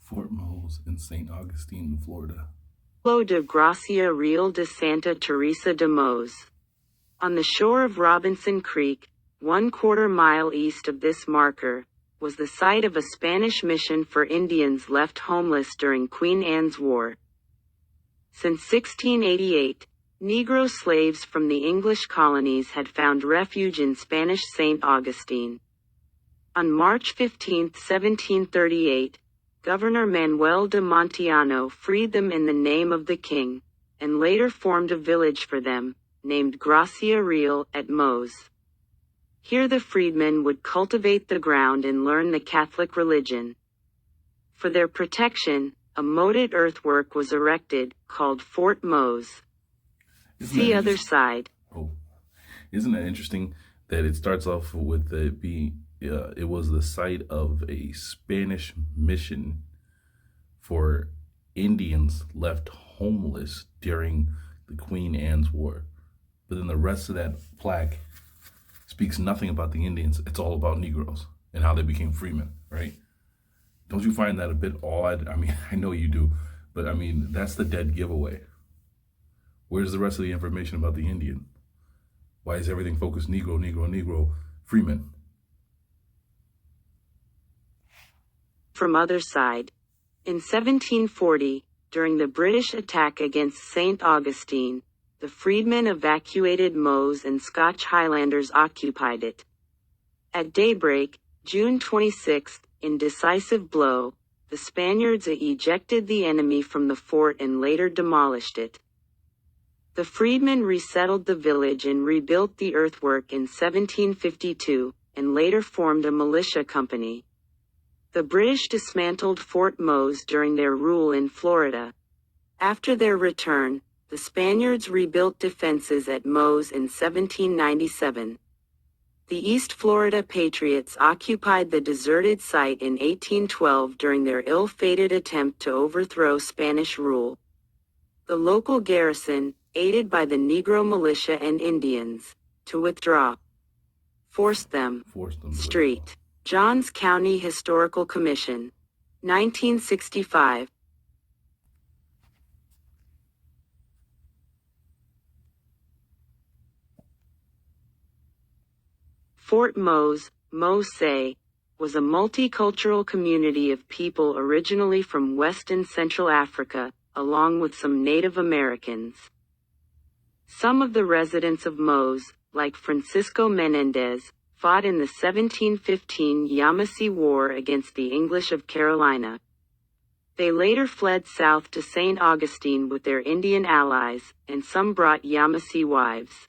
Fort Mose in St. Augustine, Florida. Pueblo de Gracia Real de Santa Teresa de Mose. On the shore of Robinson Creek, 1/4 mile east of this marker, was the site of a Spanish mission for Indians left homeless during Queen Anne's War. Since 1688, Negro slaves from the English colonies had found refuge in Spanish St. Augustine. On March 15, 1738, Governor Manuel de Montiano freed them in the name of the king, and later formed a village for them, named Gracia Real at Mose. Here the freedmen would cultivate the ground and learn the Catholic religion. For their protection, a moated earthwork was erected, called Fort Mose. See other side. Oh, isn't that interesting that it starts off with it was the site of a Spanish mission for Indians left homeless during the Queen Anne's War. But then the rest of that plaque speaks nothing about the Indians. It's all about Negroes and how they became freemen, right? Don't you find that a bit odd? I mean, I know you do, but I mean, that's the dead giveaway. Where's the rest of the information about the Indian? Why is everything focused Negro, Negro, Negro, freemen? From other side. In 1740, during the British attack against St. Augustine, the freedmen evacuated Mose and Scotch Highlanders occupied it. At daybreak, June 26, in decisive blow, the Spaniards ejected the enemy from the fort and later demolished it. The freedmen resettled the village and rebuilt the earthwork in 1752, and later formed a militia company. The British dismantled Fort Mose during their rule in Florida. After their return, the Spaniards rebuilt defenses at Mose in 1797. The East Florida Patriots occupied the deserted site in 1812 during their ill-fated attempt to overthrow Spanish rule. The local garrison, aided by the Negro militia and Indians, to withdraw. Forced them. Street. Johns County Historical Commission. 1965. Fort Mose, Mose, was a multicultural community of people originally from West and Central Africa, along with some Native Americans. Some of the residents of Mose, like Francisco Menendez, fought in the 1715 Yamasee War against the English of Carolina. They later fled south to St. Augustine with their Indian allies, and some brought Yamasee wives.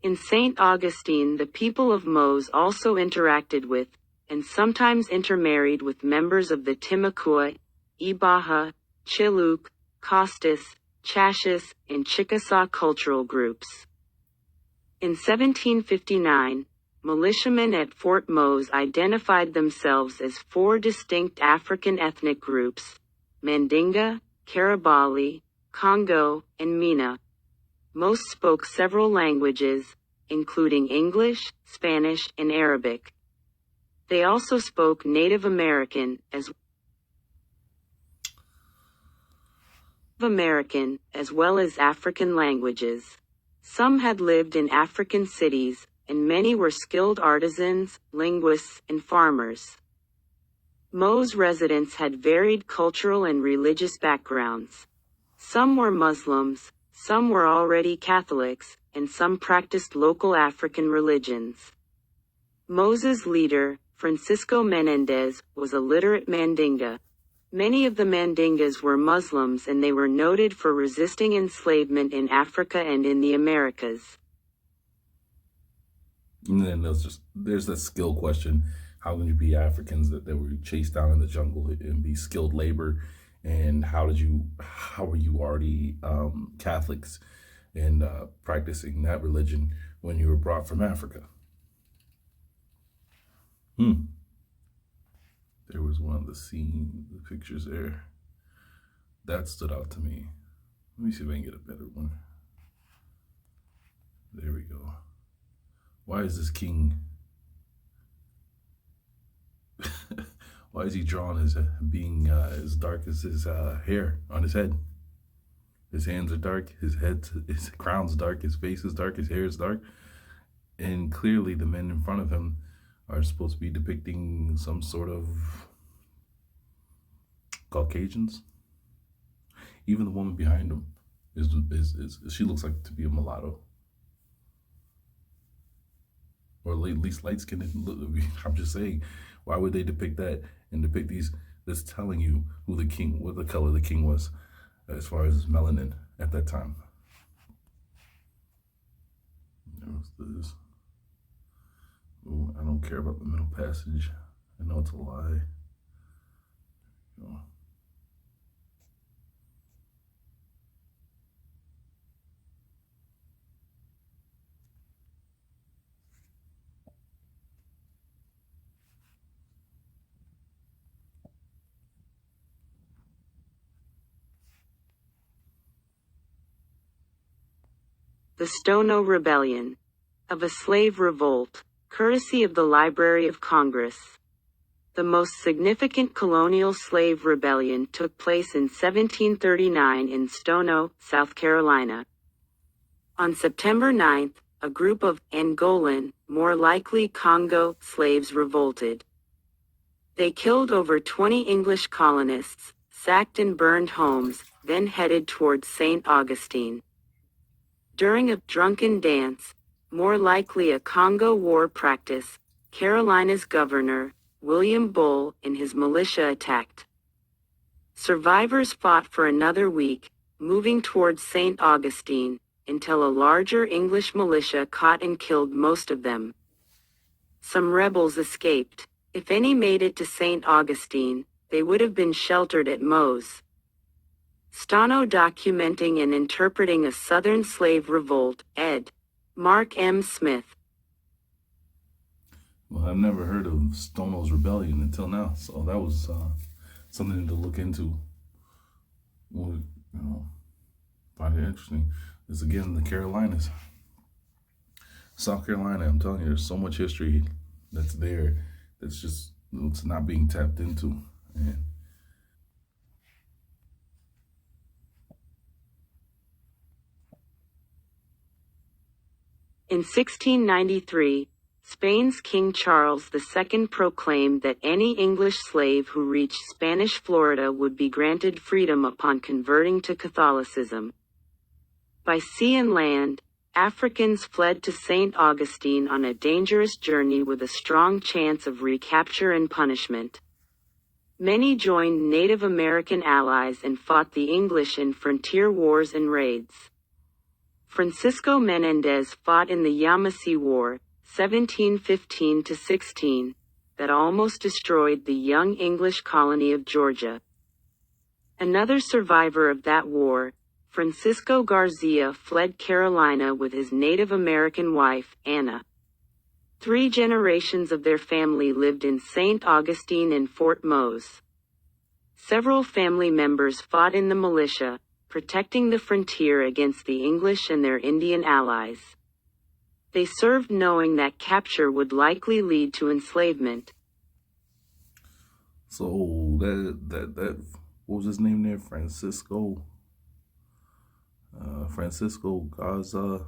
In St. Augustine, the people of Mose also interacted with, and sometimes intermarried with members of the Timucua, Ibaha, Chiluk, Costas, Chachas, and Chickasaw cultural groups. In 1759, militiamen at Fort Mose identified themselves as 4 distinct African ethnic groups: Mandinga, Karabali, Congo, and Mina. Most spoke several languages, including English, Spanish, and Arabic. They also spoke Native American as well as African languages. Some had lived in African cities, and many were skilled artisans, linguists, and farmers. Mose residents had varied cultural and religious backgrounds. Some were Muslims, some were already Catholics, and some practiced local African religions. Mose's leader, Francisco Menendez, was a literate Mandinga. Many of the Mandingas were Muslims, and they were noted for resisting enslavement in Africa and in the Americas. And then there's that skill question. How can you be Africans that were chased down in the jungle and be skilled labor? And how were you already Catholics and practicing that religion when you were brought from Africa? There was one of the pictures there. That stood out to me. Let me see if I can get a better one. There we go. Why is this king Why is he drawn as being as dark as his hair on his head? His hands are dark, his crown's dark, his face is dark, his hair is dark. And clearly the men in front of him are supposed to be depicting some sort of Caucasians. Even the woman behind him is she looks like to be a mulatto. Or at least light skinned. I'm just saying, why would they depict that and depict these? That's telling you who the king, what the color the king was, as far as melanin at that time. This. Ooh, I don't care about the middle passage. I know it's a lie. The Stono Rebellion. Of a slave revolt, courtesy of the Library of Congress. The most significant colonial slave rebellion took place in 1739 in Stono, South Carolina. On September 9th, a group of Angolan, more likely Congo, slaves revolted. They killed over 20 English colonists, sacked and burned homes, then headed towards St. Augustine. During a drunken dance, more likely a Congo war practice, Carolina's governor, William Bull, and his militia attacked. Survivors fought for another week, moving towards St. Augustine, until a larger English militia caught and killed most of them. Some rebels escaped. If any made it to St. Augustine, they would have been sheltered at Mose. Stono documenting and interpreting a Southern slave revolt, ed. Mark M. Smith. Well, I've never heard of Stono's Rebellion until now, so that was something to look into. Well, find it interesting. This again, the Carolinas, South Carolina. I'm telling you, there's so much history that's there that's just it's not being tapped into. And in 1693, Spain's King Charles II proclaimed that any English slave who reached Spanish Florida would be granted freedom upon converting to Catholicism. By sea and land, Africans fled to St. Augustine on a dangerous journey with a strong chance of recapture and punishment. Many joined Native American allies and fought the English in frontier wars and raids. Francisco Menendez fought in the Yamasee War, 1715-16, that almost destroyed the young English colony of Georgia. Another survivor of that war, Francisco Garcia, fled Carolina with his Native American wife, Anna. 3 generations of their family lived in St. Augustine and Fort Mose. Several family members fought in the militia, protecting the frontier against the English and their Indian allies. They served knowing that capture would likely lead to enslavement. So that what was his name there? Francisco Gaza.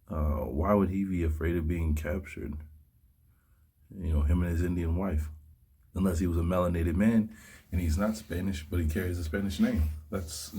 Why would he be afraid of being captured? Him and his Indian wife. Unless he was a melanated man and he's not Spanish, but he carries a Spanish name. That's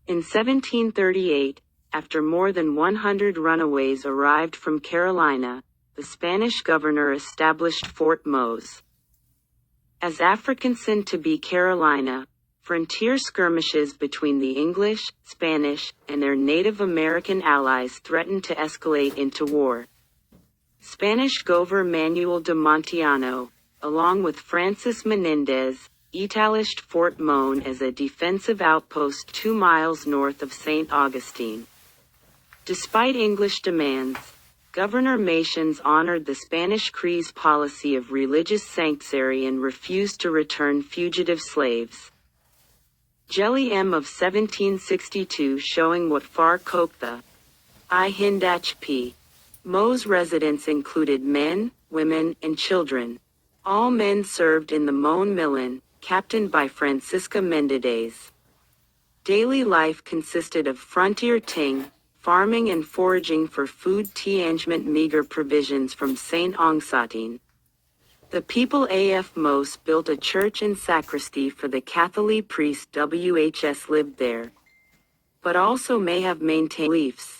In 1738, after more than 100 runaways arrived from Carolina, the Spanish governor established Fort Mose. As Africans sent to be Carolina, frontier skirmishes between the English, Spanish, and their Native American allies threatened to escalate into war. Spanish Governor Manuel de Montiano, along with Francis Menendez, established Fort Mone as a defensive outpost 2 miles north of St. Augustine. Despite English demands, Governor Mations honored the Spanish Cree's policy of religious sanctuary and refused to return fugitive slaves. Jelly M of 1762 showing what far Kokta. I Hindach P. Mose residents included men, women, and children. All men served in the Moan Millen, captained by Francisca Mendedez. Daily life consisted of frontier ting, farming and foraging for food tiangement meager provisions from St. Ongsatin. The people af Mose built a church and sacristy for the Catholic priest WHS lived there. But also may have maintained beliefs.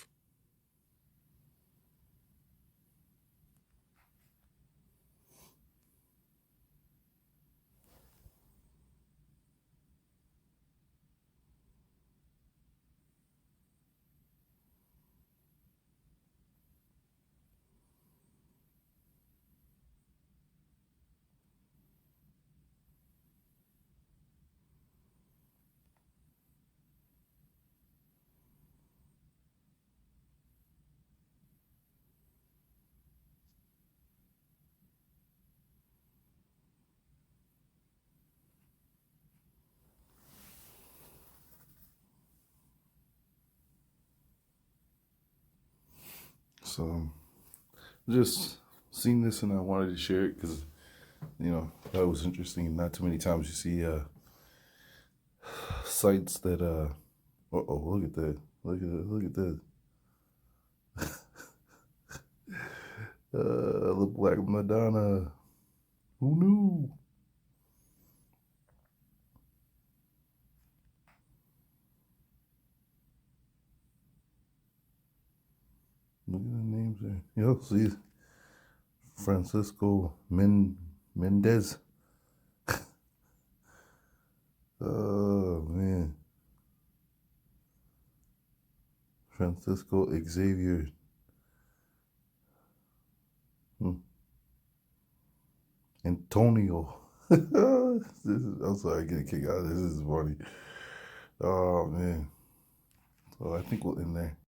So just seen this and I wanted to share it because that was interesting. Not too many times you see sites that look at that, look at that. The Black Madonna. Who knew? Look at the names there. Yo, see, Francisco Mendez. Oh man, Francisco Xavier. Antonio. I'm sorry, I get a kick out of this. This is funny. Oh man. So I think we'll end there.